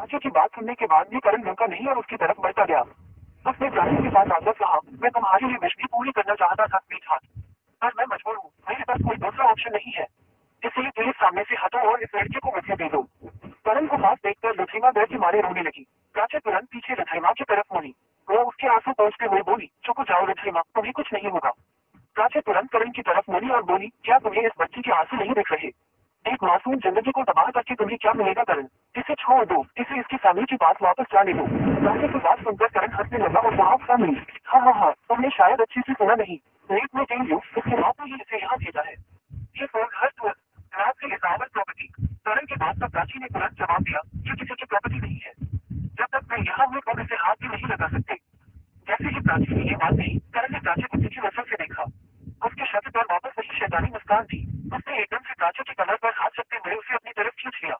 प्राची की बात सुनने के बाद भी करण रुका नहीं और उसकी तरफ बढ़ता गया। उसने प्राची के पास आकर कहा, मैं तुम्हारे लिए विश भी पूरी करना चाहता था स्वीट हार्ट, पर मैं मजबूर हूँ, मेरे पास कोई दूसरा ऑप्शन नहीं है, इसलिए प्लीज सामने से हटो और इस लड़के को मुझे दे दो। करण को पास देखकर रिद्धिमा डर के मारे रोने लगी। प्राची तुरंत पीछे रिद्धिमा की तरफ मुड़ी। वो उसके आंसू पोंछते हुए बोली, चुप हो जाओ रिद्धिमा, तुम्हें कुछ नहीं होगा। प्राची तुरंत करण की तरफ मुड़ी और बोली, क्या तुम्हें इस बच्ची के आंसू नहीं दिख रहे? एक मासूम जिंदगी को तबाह करके तुम्हें क्या मिलेगा करण? इसे छोड़ दो, इसे इसकी फैमिली के पास वापस जाने दो। प्राची की बात सुनकर करण हंसने लगा और कहा, फैमिली? हाँ, तुमने शायद अच्छे से सुना नहीं। लेट में टेल यू, इसके बाप ने ही इसे यहाँ भेजा है। ये फोन हर रात से इजावर प्रॉपर्टी। करण के बाद प्राची ने तुरंत जवाब दिया, ये किसी की प्रॉपर्टी नहीं है। जब तक मैं यहाँ हूँ तब इसे हाथ भी नहीं लगा सकते। जैसे ही प्राची ने ये बात कही, करण ने प्राची को तीखी नजर से देखा। उसके शब्द पर वापस वही शैतानी मुस्कान थी। उसने एकदम से प्राची की कमर पर हाथ रखते हुए उसे अपनी तरफ खींच लिया।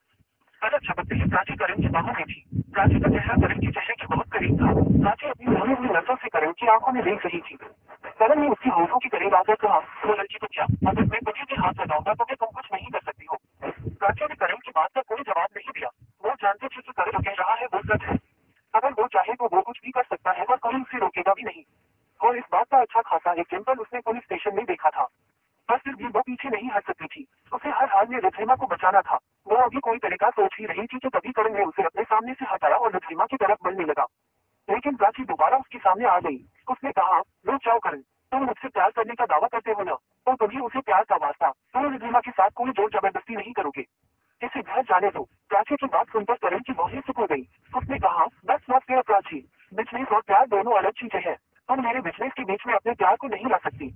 पलक झपकते ही प्राची करण की बाहों में थी। प्राची का चेहरा करण के चेहरे के बहुत करीब था। प्राची अपनी भरी हुई नजरों से करण की आंखों में देख रही थी। करण ने उसकी होठों के करीब आकर कहा, वो लड़की को क्या, अगर मैं तुझे भी हाथ लगाऊंगा तो तुम कुछ नहीं कर सकती हो। प्राची ने करण की बात का कोई जवाब नहीं दिया। वो जानते थे कि करण कह रहा है वो सच है। अगर वो चाहे तो वो कुछ भी कर सकता है और कोई उसे रोकेगा भी नहीं। और इस बात का अच्छा खासा एग्जाम्पल उसने पुलिस स्टेशन में देखा था। पर फिर भी वो पीछे नहीं हट सकती थी। उसे हर हाल में रिद्धिमा को बचाना था। वो अभी कोई तरीका सोच ही रही थी कि तभी करण ने उसे अपने सामने से हटाया और रिद्धिमा की तरफ बढ़ने लगा। लेकिन प्राची दोबारा उसके सामने आ गई। उसने कहा, रुक जाओ करण, तुम मुझसे प्यार करने का दावा करते हो ना, तो तुम्हें उसे प्यार का वास्ता, तुम रिद्धिमा के साथ कोई जोर जबरदस्ती नहीं करोगे। इसे घर जाने दो। प्राची की बात सुनकर करण की भौहें सिकुड़ हो गई। उसने कहा, बस नॉट फेयर प्राची, बिजनेस और प्यार दोनों अलग चीजें हैं। तुम मेरे बिजनेस के बीच में अपने प्यार को नहीं ला सकती।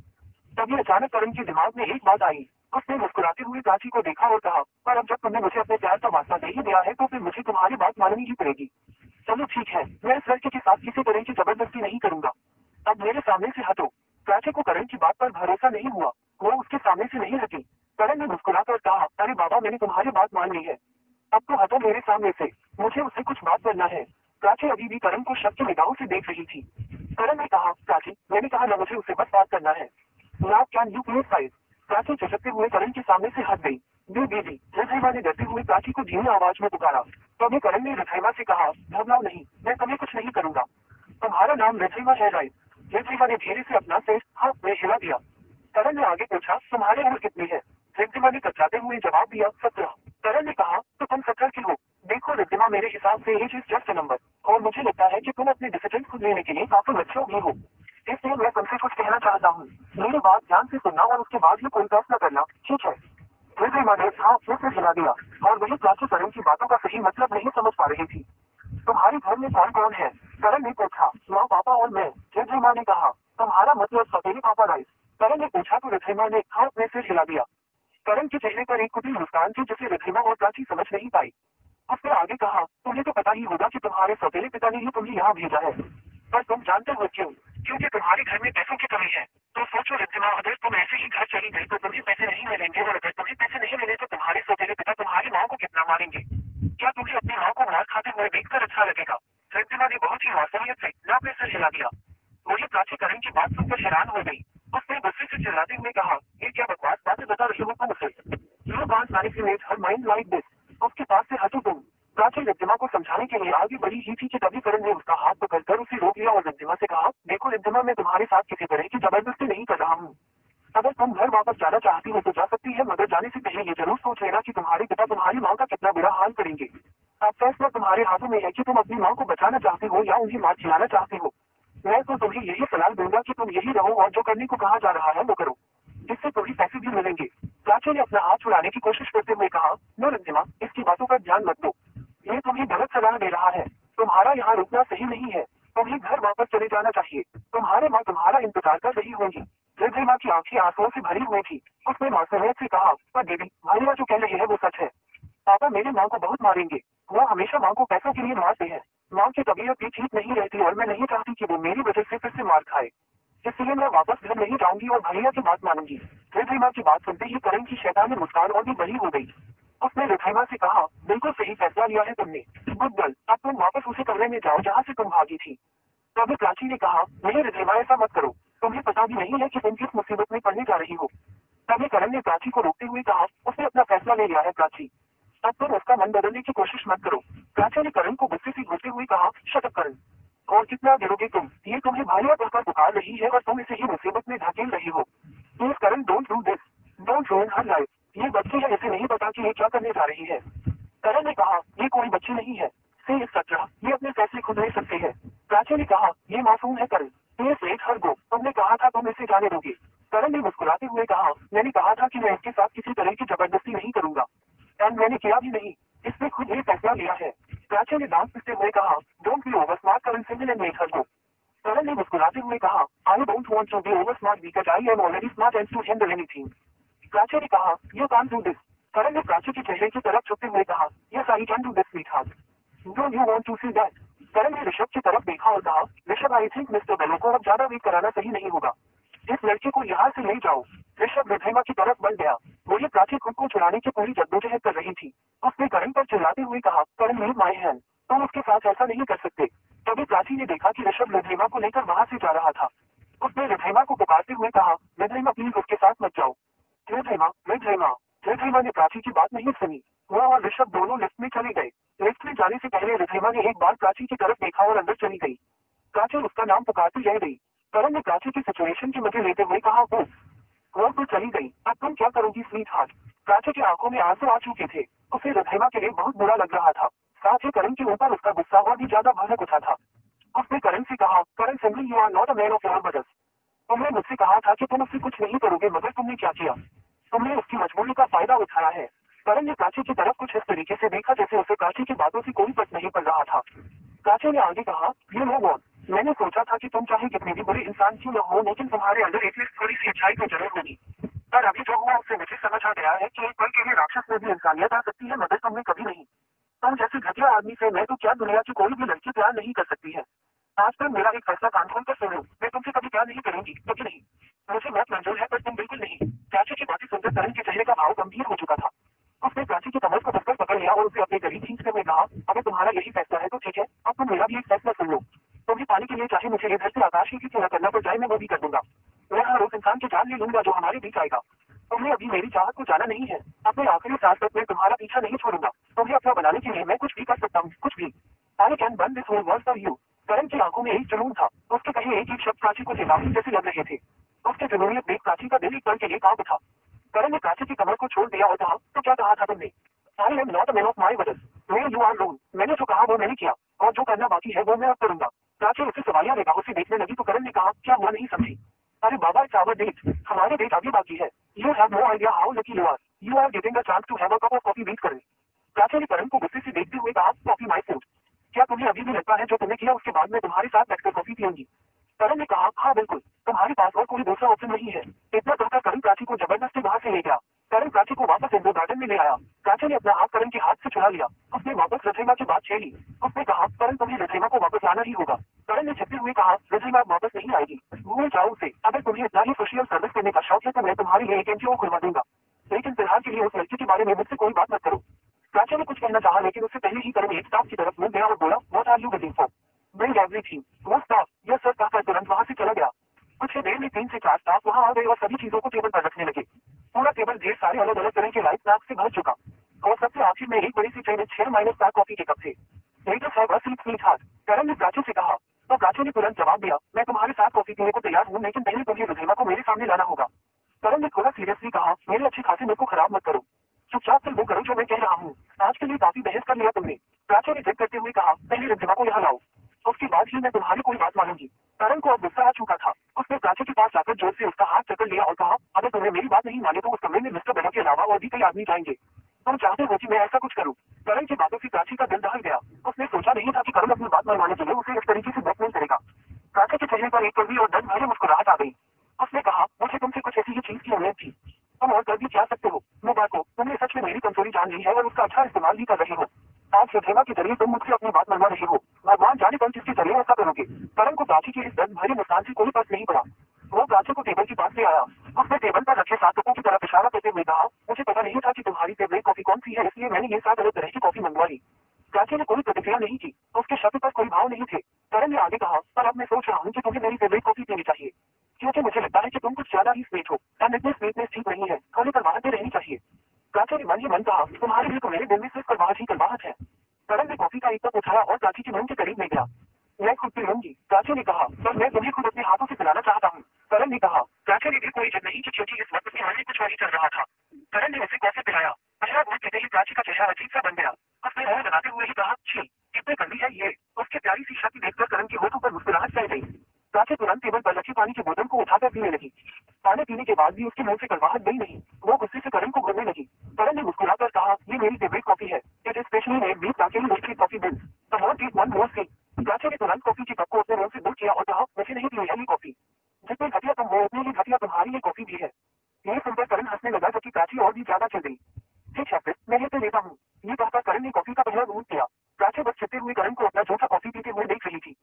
तभी अचानक करण के दिमाग में एक बात आई। उसने मुस्कुराते हुए प्राची को देखा और कहा, पर अब जब तुमने मुझे अपने प्यार का वास्ता दे ही दिया है तो फिर मुझे तुम्हारी बात माननी ही पड़ेगी। चलो ठीक है, मैं इस लड़के के साथ किसी तरह की जबरदस्ती नहीं करूंगा। अब मेरे सामने से हटो। प्राची को करण की बात पर भरोसा नहीं हुआ। वो उसके सामने से नहीं हटी। करण ने मुस्कुराकर कहा, अरे बाबा, मैंने तुम्हारी बात मान ली है, अब तो हटो मेरे सामने से, मुझे उससे कुछ बात करना है। प्राची अभी भी करण को शक की निगाहों से देख रही थी। करण ने कहा, प्राची, मैंने कहा ना, मुझे उससे बस बात करना है। Now can you please side? Prachi झटकते हुए करण के सामने से हट गई। दीदी, रिद्धिमा ने डरते हुए प्राची को धीमी आवाज में पुकारा। तभी करण ने रिद्धिमा से कहा, घबराओ नहीं, मैं तुम्हें कुछ नहीं करूंगा। तुम्हारा नाम रिद्धिमा है राइट? रिद्धिमा ने धीरे से अपना सिर हाथ में हिला दिया। करण ने आगे पूछा, तुम्हारी उम्र कितनी है? रिद्धिमा ने कतराते हुए जवाब दिया, 17। करण ने कहा, तो तुम 17 की हो। देखो रिद्धिमा, मेरे हिसाब से एज इज जस्ट नंबर, और मुझे लगता है कि तुम अपने डिसीजन खुद लेने के लिए काफी बच्चे भी हो। इसलिए मैं तुमसे कुछ कहना चाहता हूँ। मेरी बात ध्यान से सुनना और उसके बाद ही कोई फैसला करना, ठीक है? रिद्धिमा ने हाँ फिर हिला दिया, और वही प्राची करण की बातों का सही मतलब नहीं समझ पा रही थी। तुम्हारे घर में कौन कौन है? करण ने पूछा। माँ, पापा और मैं। रिद्धिमा ने कहा, तुम्हारा मतलब सौतेले पापा राइट? करण ने पूछा तो रिद्धिमा ने हाँ में सिर हिला दिया। करण के चेहरे पर एक कुटिल मुस्कान थी जिसे रिद्धिमा और प्राची समझ नहीं पाई। उसने आगे कहा, तुम्हें तो पता ही होगा कि तुम्हारे सौतेले पिता ने ही तुम्हें यहाँ भेजा है, पर तुम जानते हो क्यों? क्योंकि तुम्हारे घर में पैसों की कमी है। तो सोचो रिद्धिमा, अगर तुम ऐसे ही घर चली गई तो तुम्हें पैसे नहीं मिलेंगे, और अगर तुम्हें पैसे नहीं मिले तो तुम्हारे सौतेले पिता तुम्हारी माँ को कितना मारेंगे? क्या तुम्हें अपनी माँ को मार खाते हुए देखकर अच्छा लगेगा? रिद्धिमा ने बहुत ही मासूमियत से ना पे सिर हिला दिया। वही प्राची करण की बात सुनकर हैरान हो गई। उसने गुस्से से चिल्लाते हुए कहा, ये क्या बकवास बातें बता रही हो तुम मुझसे? You can't manipulate her mind like this. उसके पास से हटो तुम। प्राची रिद्धिमा को समझाने के लिए आगे बढ़ी ही थी कि तभी करण ने उसका हाथ पकड़कर उसे रोक लिया और रिद्धिमा से कहा, देखो रिद्धिमा, मैं तुम्हारे साथ किसी तरह की जबरदस्ती नहीं कर रहा हूँ। अगर तुम घर वापस जाना चाहती हो तो जा सकती है, मगर जाने से पहले ये जरूर सोच लेना कि तुम्हारे पिता तुम्हारी माँ का कितना बुरा हाल करेंगे। अब फैसला तुम्हारे हाथों में है कि तुम अपनी माँ को बचाना चाहती हो या उन्हें मार खिलाना चाहती हो। मैं तो तुम्हें यही सलाह दूंगा कि तुम यही रहो और जो करने को कहा जा रहा है वो करो, जिससे तुम्हें पैसे भी मिलेंगे। प्राची ने अपना हाथ छुड़ाने की कोशिश करते हुए कहा, नो रिद्धिमा, इसकी बातों पर ध्यान मत दो। ये तुम्हें गलत सलाह दे रहा है। तुम्हारा यहाँ रुकना सही नहीं है। तुम्हें घर वापस चले जाना चाहिए। तुम्हारे माँ तुम्हारा इंतजार कर रही होंगी। रिद्धिमा की आंखें आंसुओं से भरी हुई थी। उसने मासूमियत से कहा, पर दीदी, भैया जो कह रहे हैं वो सच है। पापा मेरी माँ को बहुत मारेंगे। वो हमेशा माँ को पैसों के लिए मारते हैं। माँ की तबीयत भी ठीक नहीं रहती और मैं नहीं चाहती कि वो मेरी वजह से फिर से मार खाए। इसलिए मैं वापस घर नहीं जाऊंगी और भैया की बात मानूंगी। रिद्धिमा की बात सुनते ही करण की शैतानी मुस्कान और भी बड़ी हो गई। उसने रिद्धिमा से कहा, बिल्कुल सही फैसला लिया है तुमने। गुड गर्ल, अब तुम वापस उसी कमरे में जाओ जहाँ से तुम भागी थी। तभी प्राची ने कहा, नहीं रिद्धिमा, ऐसा मत करो। तुम्हें पता भी नहीं है कि तुम किस मुसीबत में पड़ने जा रही हो। तभी करण ने प्राची को रोकते हुए कहा, उसने अपना फैसला ले लिया है प्राची, अब तुम उसका मन बदलने की कोशिश मत करो। प्राची प्राची ने करण को गुस्से से घूरते हुए कहा, शट अप करण, और कितना गिरोगे तुम? ये तुम्हें भाइयों कहकर पुकार रही है और तुम इसे ही मुसीबत में धकेल रही हो। Please Karan, don't do this, don't ruin her life. ये बच्ची है, इसे नहीं पता कि ये क्या करने जा रही है। करण ने कहा, ये कोई बच्ची नहीं है, से सच रहा, ये अपने फैसले खुद ले सकते हैं। प्राची ने कहा, ये मासूम है करण, प्लीज लेट हर गो, तुमने कहा था तुम इसे जाने दोगे। करण ने मुस्कुराते हुए कहा, मैंने कहा था कि मैं इसके साथ किसी तरह की जबरदस्ती नहीं करूंगा, एंड मैंने किया भी नहीं, इसने खुद ये फैसला लिया है। प्राची ने दांत पिसते हुए कहा, don't be over smart Karan, single and let her go. Karan ने मुस्कुराते हुए कहा, I don't want to be over smart because I am already smart and to handle anything. Prachi ने कहा, you can't do this. Karan ने प्राची के चेहरे की तरफ छुपते हुए कहा, yes I can do this sweetheart, don't you want to see that. Karan ने ऋषभ की तरफ देखा और कहा, ऋषभ आई थिंक मिस्टर बेलो को अब ज्यादा वेट कराना सही नहीं होगा, इस लड़के को यहाँ से ले जाओ। ऋषभ रिद्धिमा की तरफ बढ़ गया। वही प्राची खुद को छुड़ाने की पूरी जद्दोजहद कर रही थी। उसने करण पर चिल्लाते हुए कहा, करण लीव माय हैंड, तुम उसके साथ ऐसा नहीं कर सकते। तभी प्राची ने देखा कि ऋषभ रिद्धिमा को लेकर वहां से जा रहा था। उसने रिद्धिमा को पुकारते हुए कहा, रिद्धिमा प्लीज उसके साथ मत जाओ। रिद्धिमा, रिद्धिमा। रिद्धिमा ने प्राची की बात नहीं सुनी। वो और ऋषभ दोनों लिफ्ट में चले गए। लिफ्ट में जाने से पहले रिद्धिमा ने एक बार प्राची की तरफ देखा और अंदर चली गई। प्राची उसका नाम पुकारती रह गई। करण ने प्राची की सिचुएशन की मजे लेते हुए कहा, वो तो चली गई, अब तुम क्या करोगी स्वीटहार्ट। प्राची की आंखों में आंसू आ चुके थे। उसे रिद्धिमा के लिए बहुत बुरा लग रहा था। साथ ही करण के ऊपर उसका गुस्सा और भी ज्यादा भड़क उठा था। उसने करण से कहा, Karan simply you are not a man of your brothers. तुमने मुझसे कहा था कि तुम उससे कुछ नहीं करोगे, मगर तुमने क्या किया? तुमने उसकी मजबूरी का फायदा उठाया है। करण ने प्राची की तरफ कुछ इस तरीके से देखा जैसे उसे प्राची की बातों से कोई फर्क नहीं पड़ रहा था। प्राची ने आगे कहा, यू नो व्हाट, मैंने सोचा था कि तुम चाहे कितने भी बुरे इंसान क्यों न हो, लेकिन तुम्हारे अंदर एटलीस्ट थोड़ी सी अच्छाई तो जरूर होगी। पर अभी जो हुआ उससे मुझे समझ आ गया है कि एक पल के लिए राक्षस में भी इंसानियत आ सकती है, मगर तुमने कभी नहीं। तुम जैसे घटिया आदमी से मैं तो क्या दुनिया की कोई भी लड़की प्यार नहीं कर सकती है। आज तक मेरा एक फैसला कान खोल कर सुनो, मैं तुमसे कभी प्यार नहीं करूंगी, कभी नहीं। मुझे मौत मंजूर है पर तुम बिल्कुल नहीं। प्राची की बातें सुनकर करण के चेहरे का भाव गंभीर हो चुका था। उसने प्राची की कमर को कसकर पकड़ लिया और उसे अपने करीब खींचते हुए कहा, अगर तुम्हारा यही फैसला है तो ठीक है, अब तुम मेरा भी एक फैसला सुन लो। तुम भी पाने के लिए चाहे मुझे इधर से आकाश ही क्यों न करना पड़ जाए, मैं वो भी कर दूंगा। मैं हर उस इंसान की जान ले लूंगा जो हमारे बीच आएगा। तुम्हें अभी मेरी चाहत को जाना नहीं है। अपने आखिरी सांस तक मैं तुम्हारा पीछा नहीं छोड़ूंगा। तुम्हें अपना बनाने के लिए मैं कुछ भी कर सकता हूँ, कुछ भी। I can burn this whole world for you. Karan की आंखों में एक जुनून था। उसके कहे एक एक शब्द प्राची को चेतावनी जैसे लग रहे थे। उसके जुनूनियत देख प्राची का दिल एक पल के लिए कांप उठा। करण ने प्राची की कमर को छोड़ दिया और कहा, तो क्या कहा था तुमने? I am not a man of my words, where you are lone. मैंने जो कहा वो मैंने किया, और जो करना बाकी है वो मैं अब करूंगा। प्राची उसे सवालिया निगाहों से देखने लगी तो करण ने कहा, क्या हुआ, नहीं समझी? अरे बाबा, इट्स आवर डेट, हमारे डेट अभी बाकी है। You have no idea how lucky you are. You are getting a chance to have a cup of coffee with Karan. Prachi ने करण को गुस्से से देखते हुए कहा, कॉफी माय फूड। क्या तुम्हें अभी भी लगता है जो तुमने किया उसके बाद मैं तुम्हारे साथ बैठकर कॉफी पीऊंगी? करण ने कहा, हाँ बिल्कुल, तुम्हारे पास और कोई दूसरा ऑप्शन नहीं है। इतना कहकर करण प्राची को जबरदस्ती वहां से ले गया। करण प्राची को वापस इंडोर गार्डन में ले आया। प्राची ने अपना हाथ करण के हाथ से छुड़ा लिया। उसने वापस रिद्धिमा की बात छेड़ी। उसने कहा, करण तुम्हें रिद्धिमा को वापस लाना ही होगा। करण ने झपते हुए कहा, रिद्धिमा वापस नहीं आएगी, भूल जाओ उसे। अगर तुम्हें इतना ही सोशल सर्विस करने का शौक है तो मैं तुम्हारे लिए एक एनजीओ खुलवा दूंगा, लेकिन फिलहाल के लिए उस लड़की के बारे में मुझसे कोई बात मत करो। प्राची ने कुछ कहना चाहा लेकिन उससे पहले ही करण एक स्टाफ की तरफ मुड़ गया और बोला, what are you waiting for? Bring everything. वो स्टाफ यस सर कहकर तुरंत वहां से चला गया। कुछ ही देर में 3 से 4 स्टाफ वहां आ गए और सभी चीजों को टेबल पर रखने लगे। पूरा टेबल ढेर सारे अलग अलग तरह के लाइट स्नैक्स से भर चुका और सबसे आखिर में एक बड़ी सी ट्रे में 6 माइनस 4 कॉफी के कप थे। लेटेस्ट है बस स्वीटहार्ट, करण ने प्राची से कहा। तो प्राची ने तुरंत जवाब दिया, मैं तुम्हारे साथ कॉफी पीने को तैयार हूँ, लेकिन पहले तुम्हें रिद्धिमा को मेरे सामने लाना होगा। करण ने थोड़ा सीरियसली कहा, मेरे अच्छे खासे मुझ को खराब मत करो, चुपचाप फिर वो करो जो मैं कह रहा हूँ। आज के लिए काफी बहस कर लिया तुमने। प्राची ने जिद करते हुए कहा, पहले रिद्धिमा को यहाँ लाओ, उसके बाद ही मैं तुम्हारी कोई बात मानूंगी। करण को अब गुस्सा आ चुका था। उसने प्राची के पास जाकर जोर से उसका हाथ पकड़ लिया और कहा, अगर तुम्हें मेरी बात नहीं माने तो उस कमरे में मिस्टर बेलो के अलावा और भी कई आदमी जाएंगे। तुम चाहते हो कि मैं ऐसा कुछ करूं? करण की बातों से प्राची का दिल दहल गया। उसने सोचा नहीं था कि करण अपनी बात मनवाने के लिए उसे इस तरीके से ब्लैकमेल करेगा। प्राची के चेहरे पर एक कड़वी और दर्द भरी मुस्कुराहट आ गई। उसने कहा, मुझे तुमसे कुछ ऐसी ही चीज की उम्मीद थी। तुम और कर भी क्या सकते हो? मुबारक हो, तुमने सच में मेरी कमजोरी जान ली है और उसका अच्छा इस्तेमाल भी कर रहे हो। आज रिद्धिमा के जरिए तुम मुझसे अपनी बात मनवा रहे हो। भगवान जाने कल किसके जरिए ऐसा करोगे। करण को प्राची की इस दर्द भरी मुस्कान से कोई फर्क नहीं पड़ा। वो प्राची को टेबल के पास ले आया। उसने टेबल पर रखे 7 कपों की तरफ इशारा करते हुए कहा, मुझे पता नहीं था कि तुम्हारी फेवरेट कॉफी कौन सी है, इसलिए मैंने ये 7 अलग तरह की कॉफी मंगवा ली। प्राची ने कोई प्रतिक्रिया नहीं की। उसके शब्द पर कोई भाव नहीं थे। करण ने आगे कहा, पर अब मैं सोच रहा हूँ कि तुम्हें मेरी फेवरेट कॉफी पीनी चाहिए, क्योंकि मुझे लगता है कि तुम कुछ ज्यादा ही स्वीट हो एंड इतनी स्वीटनेस ठीक नहीं है, थोड़ी करवाहट रहनी चाहिए। प्राची ने मन ही मन कहा, तुम्हारे लिए तो मेरे दिल में सिर्फ करवाहट ही करवाहट है। करण ने कॉफी कॉफी का एक कप उठाया और प्राची के मुंह के करीब ले गया। मैं खुद पी लूंगी, प्राची ने कहा, पर मैं तुम्हें खुद अपने हाथों से पिलाना चाहता हूँ, करण ने कहा। प्राची ने भी कोई जिद नहीं की क्योंकि इस वक्त उसके मन में कुछ और ही चल रहा था। करण ने उसे कॉफी पिलाया। पहला घूंट पीते ही प्राची का चेहरा अजीब सा बन गया। उसने मुंह बनाते हुए ही कहा, छी, कितनी गंदी है ये। उसकी प्यारी सी शक्ति देखकर करण के होठों पर मुस्कुराहट फैल गई। प्राची तुरंत टेबल पर रखी पानी की बोतल को उठाकर पीने लगी। पानी पीने के बाद भी उसके मुंह से कड़वाहट गई नहीं। वो गुस्से से करण को घूरने लगी। करण ने मुस्कुराकर कहा, ये मेरी फेवरेट कॉफी है। It is specially made with Prachi milk coffee beans. The more take one more sip. Prachi ने तुरंत कॉफी के कप को अपने मुंह से दूर किया और कहा, मुझे नहीं पी है ये कॉफी। जितनी घटिया तुम हो उतनी ही घटिया तुम्हारी ये कॉफी भी है। ये सुनकर करण हंसने लगा जबकि प्राची और भी ज्यादा चल गई। ठीक है फिर, मैं ये तो लेता हूँ। ये कहकर करण ने कॉफी का पहला घूंट किया। प्राची बस छिपते हुए करण को अपना जूठा कॉफी पीते हुए देख रही थी।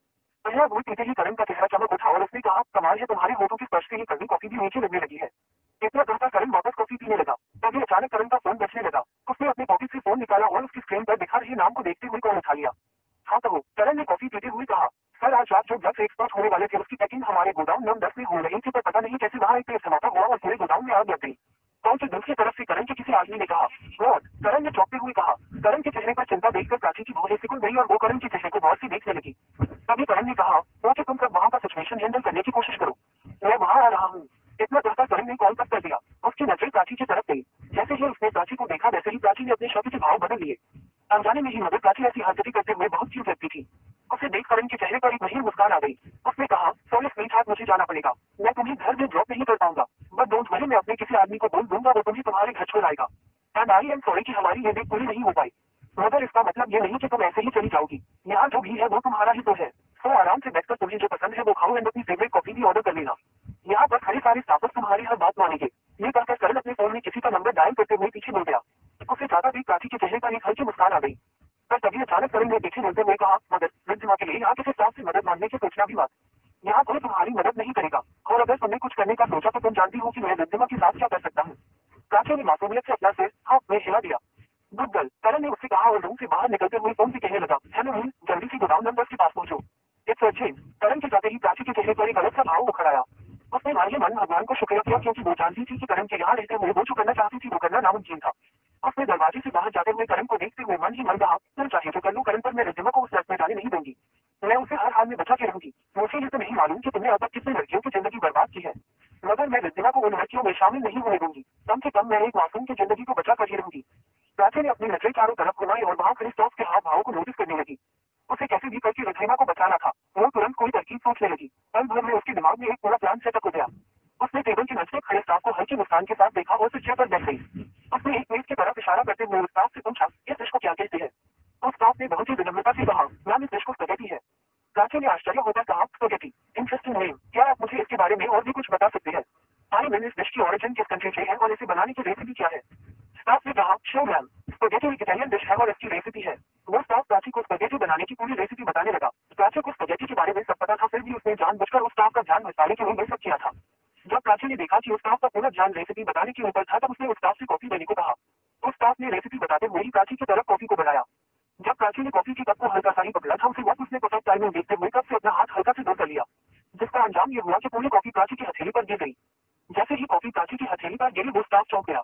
पहला घूंट पीते ही करण का चेहरा चमक उठा और उसने कहा, कमाल है, तुम्हारे होठों के स्पर्श से ये कड़वी कॉफी भी मीठी लगने लगी है। इतना कहकर करण वापस कॉफी पीने लगा। तभी अचानक करण का फोन बजने लगा। उसने अपनी पॉकेट से फोन निकाला और उसकी स्क्रीन पर दिखा रहे नाम को देखते हुए कॉल उठा लिया। हाँ कहो, करण ने कॉफी पीते हुए कहा। सर, आज रात जो ड्रग्स एक्सपर्ट होने वाले थे उसकी पैकिंग हमारे गोदाम नंबर 10 में हो रही थी, पर पता नहीं कैसे वहाँ एक तेज धमाका हुआ और पूरे गोदाम में आग लग गई। कौन से दूसरी तरफ से करण के किसी आदमी ने कहा। गॉड, करण ने चौंकते हुए कहा। करण के चेहरे पर चिंता देखकर प्राची की भौहें सिकुड़ गई और वो करण के चेहरे को गौर से देखने लगी। तभी करण ने कहा, ओके, तुम सब वहाँ का सिचुएशन हैंडल करने की कोशिश करो, मैं वहाँ आ रहा हूँ। इतना कहकर करण ने कॉल कट कर दिया। उसकी नजरें प्राची की तरफ गई। जैसे ही उसने प्राची को देखा वैसे ही प्राची ने अपने शब्द के भाव बदल लिए। अनजाने में ही मगर प्राची ऐसी हरकतें करते हुए बहुत क्यूट लगती थी। उसे देख करण के चेहरे पर एक महीन मुस्कान आ गई। उसने कहा, सॉरी स्वीट हार्ट, मुझे जाना पड़ेगा। मैं तुम्हें घर में ड्रॉप नहीं कर पाऊंगा, बट डोंट वरी, मैं अपने किसी आदमी को बोल दूंगा, वो तुम्हें तुम्हारे घर छोड़ आएगा। एंड आई एम सॉरी कि हमारी ये डेट पूरी नहीं हो पाई, मगर इसका मतलब ये नहीं कि तुम ऐसे ही चली जाओगी। यहाँ जो भी है वो तुम्हारा ही तो है। तो आराम से बैठकर तुम्हें जो पसंद है वो खाओ एंड अपनी फेवरेट कॉफी भी ऑर्डर कर लेना। यहाँ पर खड़े सारे स्टाफर्स तुम्हारी हर बात मानेंगे। ये कहकर करण अपने फोन में किसी का नंबर डायल करते हुए पीछे मुड़ गया। उसे ज्यादा देख प्राची के चेहरे पर एक हल्की मुस्कान आ गई। पर तभी अचानक करण ने पीछे मुड़ते हुए कहा, मगर रिद्धिमा के लिए यहाँ किसी स्टाफ से मदद मांगने की सोचना भी मत। यहाँ कोई तुम्हारी मदद नहीं करेगा, और अगर तुमने कुछ करने का सोचा तो तुम जानती हो कि मैं रिद्धिमा के साथ क्या कर सकता हूँ। प्राची ने मासूमियत से अपना सिर हाँ में हिला दिया। गुड गर्ल, करण ने उससे कहा और रूम से बाहर निकलते हुए फोन से कहने लगा, हेलो मीन, जल्दी से गोदाम नंबर के पास पहुंचो। It's urgent. करण के जाते ही प्राची के चेहरे पर एक अलग सा भाव उखड़ आया। उसने मन भगवान को शुक्रिया किया क्योंकि वो जानती थी कि करण के यहाँ रहते हुए वो जो करना चाहती थी वो करना नामुमकिन था। उसने दरवाजे से बाहर जाते हुए करण को देखते हुए मन ही मन कहा, तुम चाहे तो कर लो करण, पर मैं रिद्धिमा को उस रथ में जाने नहीं दूंगी। मैं उसे हर हाल में बचा के रहूंगी। मुझे ये तो नहीं मालूम कि तुमने अब तक कितने लड़कियों की जिंदगी बर्बाद की है, मगर मैं रिद्धिमा को उन लड़कियों में शामिल नहीं होने दूंगी। कम से कम मैं एक मासूम की जिंदगी को बचा कर ही रहूंगी। प्राची ने अपनी नजरें चारों तरफ घुमाई और वहाँ खड़े स्टाफ के हाव भाव को नोटिस करने लगी। उसे कैसे भी करके रिद्धिमा को बचाना था। वो तुरंत कोई तरकीब सोचने लगी। पल भर में उसके दिमाग में एक पूरा प्लान सेटअप हो गया। उसने टेबल के नजदीक खड़े स्टाफ को हल्की मुस्कान के साथ देखा और फिर चेयर पर बैठ गई। उसने एक मेज की तरफ इशारा करते हुए उस स्टाफ से पूछा, इस डिश को क्या कहते हैं। उस स्टाफ ने बहुत ही विनम्रता से कहा, मैम, इस डिश को स्पगेटी है। प्राची ने आश्चर्य होकर कहा, स्पगेटी, इंटरेस्टिंग नेम, क्या आप मुझे इसके बारे में और भी कुछ बता सकते हैं। आई मीन, इस डिश की ओरिजिन किस कंट्री से है और इसे बनाने की रेसिपी क्या है। स्टाफ ने कहा, श्योर मैम, स्पगेटी एक इटालियन डिश है और इसकी रेसिपी है। वो स्टाफ प्राची को स्पगेटी बनाने की पूरी रेसिपी बताने लगा। प्राची को स्पगेटी के बारे में सब पता था, फिर भी उसने जानबूझकर उस स्टाफ का ध्यान भटकाने के लिए ये सब किया था। जब प्राची ने देखा कि उस स्टाफ का पूरा ध्यान रेसिपी बताने के ऊपर था, तब उसने उस स्टाफ से कॉफी देने को कहा। उस स्टाफ ने रेसिपी बताते हुए ही प्राची की तरफ कॉफी को बढ़ाया। जब प्राची ने कॉफी के कप को हल्का सा ही पकड़ा था, उसे वक्त उसने परफेक्ट टाइमिंग देखते हुए कप से अपना हाथ हल्का से दूर कर लिया, जिसका अंजाम ये हुआ कि पूरी कॉफी प्राची की हथेली पर गिर गई। जैसे ही कॉफी प्राची की हथेली पर गिरी, वो स्टाफ चौंक गया।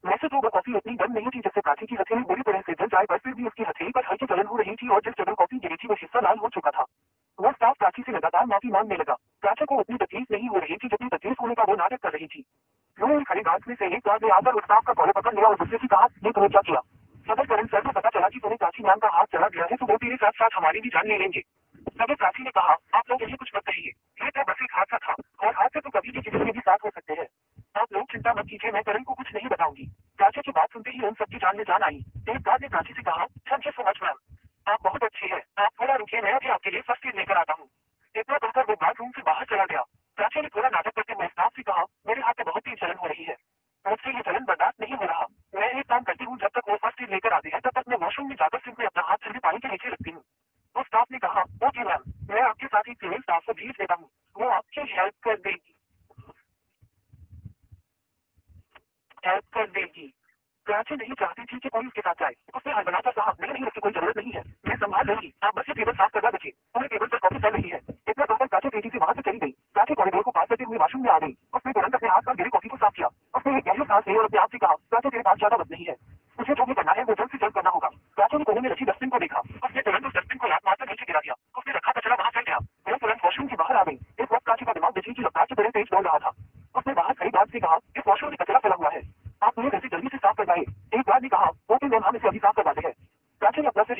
वैसे तो वो कॉफी उतनी गर्म नहीं थी जिससे प्राची की हथेली बुरी तरह से जल जाए, पर फिर भी उसकी हथेली पर हल्की जलन हो रही थी और जिस जगह कॉफी गिरी थी वो हिस्सा लाल हो चुका था। वो स्टाफ प्राची से लगातार माफी मांगने लगा। प्राची को उतनी तकलीफ नहीं हो रही थी जितनी तकलीफ होने का वो नाटक कर रही थी। वो खड़ी बात में से एक बार में आकर उस स्टाफ का कॉलर पकड़ लिया और गुस्से से कहा, ये तुम्हें क्या किया। अगर करण सर को पता चला कि तुम्हें प्राची नाम का हाथ चला गया है तो वो तेरे साथ साथ हमारी भी जान ले लेंगे। तभी प्राची ने कहा, आप लोग यही कुछ मत कहिए, ये तो बस एक हादसा था और हादसे तो कभी भी किसी के भी साथ हो सकते हैं। आप लोग चिंता मत कीजिए, मैं करण को कुछ नहीं बताऊंगी। प्राची की बात सुनते ही उन सबकी जान में जान आई। एक बाद ने प्राची से कहा, thank you so much ma'am, आप बहुत अच्छी है। आप थोड़ा रुकिए, मैं अभी आपके लिए फर्स्ट एड लेकर आता हूँ। इतना कहकर वो बाथरूम से बाहर चला गया। प्राची ने पूरा नाटक करते हुए स्टाफ से कहा, मेरे हाथ में बहुत तेज जलन हो रही है, मुझसे ये जलन बर्दाश्त नहीं हो रहा। मैं एक काम करती हूँ, जब तक वो फर्स्ट एड लेकर आते हैं तब तक मैं वॉशरूम में जाकर सिंक में अपना हाथ ठंडे पानी के नीचे रखती हूँ। उस स्टाफ ने कहा, ओके मैम, मैं आपके साथ एक फीमेल स्टाफ को भेज देता हूँ, वो आपकी हेल्प कर देगी। प्राची नहीं चाहती थी कि कोई उसके साथ जाए। उसने हड़बड़ाकर कहा, नहीं, उसकी कोई जरूरत नहीं है, मैं संभाल लूंगी, आप बस ये टेबल साफ करवा दीजिए, पूरे टेबल पर कॉफी चल रही है। इतना कहकर प्राची तेजी से वहां से चली गई। प्राची कॉरिडोर को पार करते हुए वॉशरूम में आ गई। उसने तुरंत अपने हाथ पर गिरी कॉफी को साफ किया। उसने एक गहरी सांस ली और अपने आप से कहा, प्राची तेरे पास ज्यादा वक्त नहीं है, मुझे जो भी करना है वो जल्द से जल्द करना होगा। प्राची ने कोने में रखी डस्टबिन को देखा। उसने तुरंत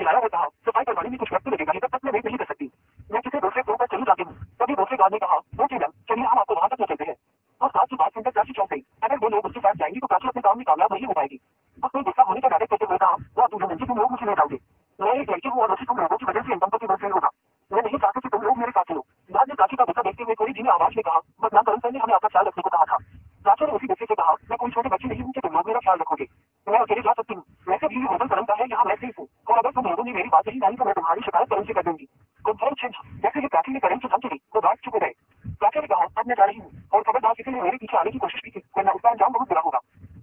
चिल्लाया और कहा, सफाई करवाने में कुछ वक्त लगेगा, तब तक मैं वेट नहीं कर सकती, मैं किसी दूसरे फ्लोर पर चली जाती हूँ। तभी दूसरे गार्ड ने कहा, ओके मैम, चलिए हम आपको वहां तक ले चलते हैं। और साथ की बात सुनकर प्राची चौंक गई। अगर वो लोग उसके साथ जाएंगी तो प्राची अपने काम में कामयाब नहीं हो पाएगी। उसने गुस्सा होने का नाटक करते हुए कहा, वाह दूल्हा जी, तुम लोग मुझे ले जाओगे, मैं एक लड़की हूँ और मुझे तुम लोगों की वजह से इनकम की बर्फील होगा, मैं नहीं चाहती कि तुम लोग मेरे साथ चलो। बाद में प्राची का गुस्सा देखते हुए थोड़ी धीमी आवाज में कहा, बदनाम करण सर ने हमें आपका ख्याल रखने को कहा था। प्राची ने उसी गुस्से से कहा, मैं कोई छोटे बच्चे नहीं हूँ कि तुम लोग मेरा ख्याल रखोगे, मैं अकेले जा सकती हूँ, वैसे भी ये होटल करण का है, यहाँ मैं सेफ हूँ, और अगर तुम लोगों ने मेरी बात नहीं मानी तो मैं तुम्हारी शिकायत करण से कर दूंगी। जैसे ही प्राची ने करण से थम चली तो बात चुप हो गए। प्राची ने कहा, अब मैं जा रही हूँ और खबरदार किसी ने मेरे पीछे आने की कोशिश की थी, वरना उसका अंजाम बहुत बुरा होगा।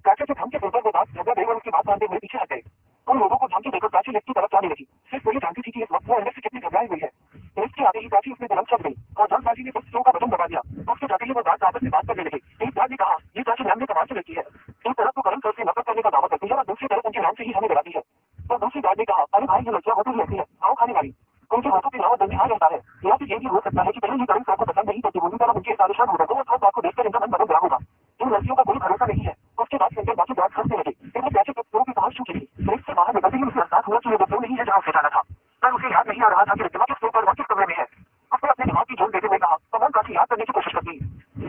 प्राची के थम के ऊपर वो बात झगड़ा देकर उसकी बात मानते हुए पीछे हट गए। उन लोगों को धमकी देकर प्राची लिफ्ट की तरफ जाने लगी। सिर्फ वो ये जानती थी कि इस वक्त वो अंदर से कितनी घबराई हुई है। लिफ्ट के आगे ही प्राची उसमें तुरंत चढ़ गई और जल्दबाजी में स्लो का बटन दबा दिया। उसके जाते ही वो दांत आपस में बात करने लगे। एक बार ने कहा, ये प्राची नाम में कमाल की लड़की है, एक तरफ तो करण सर से नफरत करने का दावा करती है और दूसरी तरफ उनके नाम से ही हमें डराती है। तो दूसरी बात ने कहा, अरे भाई ये लड़कियां होती ही ऐसी है, आओ खाने वाली, उनके होठों के अलावा दंड रहता है, या फिर ये भी हो सकता है कि पहले ही करण सर को पसंद नहीं करती, उनकी तरफ उनके सारे शब्द होगा और बात को देखकर इनका मन बदल रहा होगा। इन लड़कियों का कोई भरोसा नहीं है। उसके बाद सुनकर बाकी बात हंसने लगे। इनमें प्राची के फ्लो की कहानी शुरू की। लिफ्ट से बाहर निकलते ही उसे एहसास हुआ कि ये वो फ्लो नहीं है जहाँ उसे जाना था, पर उसे याद नहीं आ रहा था कि रिद्धिमा किस फ्लो पर और किस कमरे में है। उसने अपने दिमाग की जोर देते हुए कहा, कमल प्राची याद करने की कोशिश करती।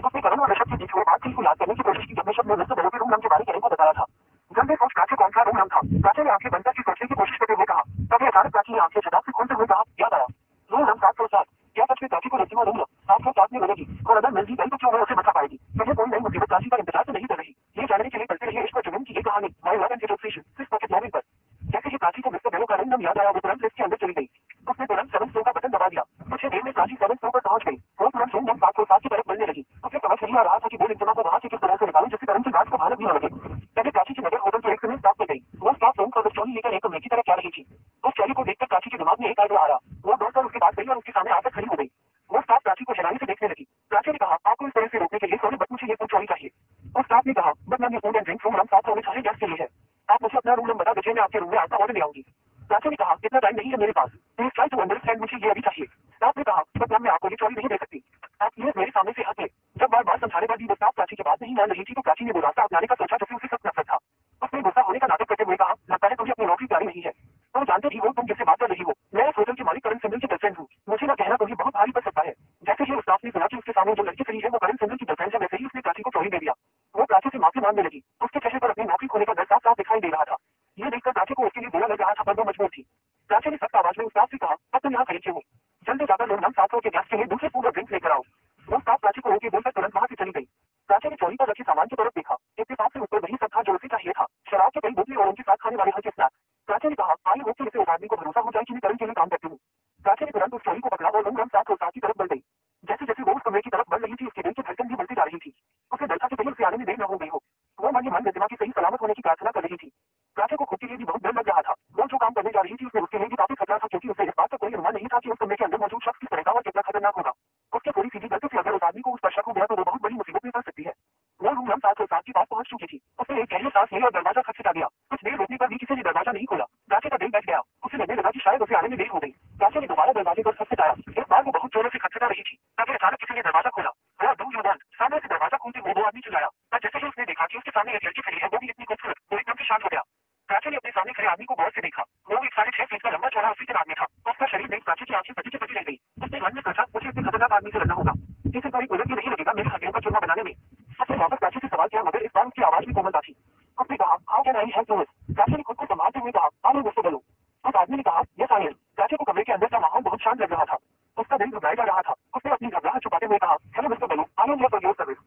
उसने करण और ऋषभ के बीच हुए बातचीत को याद करने की कोशिश की जब ऋषभ ने मिस्टर बेलो के रूम नंबर के बारे में को बताया था। जब वे सोच प्राची कौन सा रूम नंबर था, प्राची ने आंखें बंद करके सोचने की कोशिश करते हुए कहा, तभी अचानक प्राची ने आंखें झटाक से खोलते हुए कहा, याद आया, रूम नंबर 707। क्या सच में प्राची को रिद्धिमा रूम 707 में मिलेगी, और अगर मिल भी गई तो क्यों वो उसे बचा पाएगी। मुझे कोई नई मुसीबत प्राची का इंतजार तो नहीं कर रही। ये जानने के लिए करते रहिए इश्क और जुनून की ये कहानी माय लव एंड ऑब्सेशन सिर्फ पॉकेट मॉर्निंग पर। जैसे ही प्राची को मिस्टर बेलो का रूम नंबर याद आया, वो तुरंत लिफ्ट के अंदर चली गई। उसने तुरंत 7 फ्लोर का बटन दबा दिया। कुछ ही देर में प्राची 7 फ्लोर पर पहुंच गई। वो तुरंत रूम नंबर 707 की तरफ बढ़ने लगी। उसे समझ नहीं आ रहा था कि वो रिद्धिमा को वहां से किस तरह से निकाले जिससे करण की बात को भारत भी न लगे। तभी प्राची की नजर होटल के एक समय स्टाफ पे गई। वो स्टाफ रूम पर ट्रॉली लेकर एक कमरे की तरफ जा रही थी। उस ट्रॉली को देखकर प्राची के दिमाग में एक आइडिया आया। वो दौड़कर उसके पास गई और उसके सामने आकर खड़ी हो गई। वो स्टाफ प्राची को हैरानी से देखने लगी। प्राची ने कहा, आपको इस तरह से रोकने के लिए सॉरी बट मुझे ये ट्रॉली चाहिए। उस स्टाफ ने कहा, बट मैम ये food and drink room number 700 guest के लिए है, आप मुझे अपना रूम नंबर बता दीजिए, मैं आपके रूम में आपका ऑर्डर ले आऊंगी। प्राची ने कहा, इतना टाइम नहीं है मेरे पास, प्लीज ट्राई टू अंडरस्टैंड, मुझे ये अभी चाहिए। स्टाफ ने कहा, बट मैम मैं आपको ये ट्रॉली नहीं दे सकती, आप प्लीज मेरे सामने से हटिए। जब बार बार समझाने पर भी वो स्टाफ प्राची की बात नहीं मान रही थी तो प्राची ने वो रास्ता अपनाने का सोचा जिससे उसे सख्त नफरत था। उसने गुस्सा होने का नाटक करते हुए कहा, लगता है तुझे अपनी नौकरी प्यारी नहीं है, तुम जानते भी हो तुम जिससे बात कर रही हो, मैं इस होटल के मालिक करण सिंघल की गर्लफ्रेंड हूँ, मुझे ना कहना तुम्हें बहुत भारी पड़ सकता है। जैसे ही उस स्टाफ ने सुना कि उसके सामने जो लड़की खड़ी है वो करण सिंघल की गर्लफ्रेंड है, वैसे ही उसने प्राची को ट्रॉली दे दिया। वो प्राची से माफी मांगने लगी। उसके चेहरे पर अपनी नौकरी खोने का डर साफ साफ दिखाई दे रहा था। ये देखकर प्राची को उसके लिए बुरा लग रहा था, पर वो मजबूर थी। प्राची ने सख्त आवाज में उस स्टाफ से कहा, अब तुम यहाँ खड़ी क्यों हो, जल्दी जाकर रूम नंबर 700 के गेस्ट के लिए दूसरे फूड और ड्रिंक लेकर आओ। वो स्टाफ प्राची को रोके बोलकर तुरंत वहां से चली गई। प्राची ने ट्रॉली पर रखे सामान की तरफ देखा। इत्तेफाक से ऊपर वही सब था जो उसे चाहिए था, शराब की कई बोतलें और उनके साथ खाने वाले हल्के स्नैक्स। प्राची ने कहा, आई होप कि इसे उस आदमी को भरोसा हो जाए कि मैं करण के लिए काम करती हूँ। प्राची ने तुरंत उस ट्रॉली को पकड़ा और रूम नंबर 707 की तरफ बढ़ गई। जैसे जैसे वो उस कमरे की तरफ बढ़ रही थी उसके दिल की धड़कन भी बढ़ती जा रही थी। उसे डर था कि कहीं उसे आने में देर न हो गई हो। वो मन ही मन रिद्धिमा की सही सलामत होने की प्रार्थना कर रही थी। प्राची को खुद के लिए भी बहुत डर लग रहा था। वो जो काम करने जा रही थी उसमें उसके लिए भी काफी खतरा था, क्योंकि उसे इस बात का कोई अनुमान नहीं था कि उस कमरे के अंदर मौजूद शख्स किस तरह का और कितना खतरनाक होगा। उसके थोड़ी सीधी गलती से अगर उस आदमी को उस पर शक हो गया तो वो बहुत बड़ी मुसीबत में फंस सकती है। वो रूम नंबर 707 के पास पहुंच चुकी थी। उसने एक गहरी सांस ली और दरवाजा खटखटा दिया। कुछ देर रुकने पर भी किसी ने दरवाजा नहीं खोला। प्राची का दिल बैठ गया। उसे लगने लगा कि शायद उसे आने में देर हो गई। प्राची ने दोबारा दरवाजे पर खटखटाया। इस बार वो बहुत जोरों से खटखटा रही थी। तभी अचानक किसी ने दरवाजा खोला। सामने से दरवाजा खोलते हुए वो आदमी चिल्लाया। पर जैसे ही उसने देखा कि उसके सामने एक लड़की खड़ी है, वो भी इतनी खूबसूरत, वो एकदम से शांत हो गया। प्राची ने अपने सामने खड़े आदमी को गौर से देखा। वो एक 6.5 फीट का लंबा चौड़ा अफ्रीकन आदमी था। उसका शरीर देख प्राची की आंखें पटी रह गई। उसने मन में सोचा, मुझे इतने खतरनाक आदमी से लड़ना होगा, इसे पर एक उलट भी नहीं लगेगा मेरे हड्डियों का चूरमा बनाने में। उसने वापस प्राची से सवाल किया, मगर इस बार उसकी आवाज भी कोमलता थी। उसने कहा, how can I help you? Prachi ने खुद को संभालते हुए कहा, आई एम मिस्टर बेलो। उस आदमी ने कहा, यस आई एम। प्राची को कमरे के अंदर का माहौल बहुत शांत लग रहा था। उसका दिल घबराया जा रहा था। उसने अपनी घबराहट छुपाते हुए कहा, hello mister Bello, I am here for your service.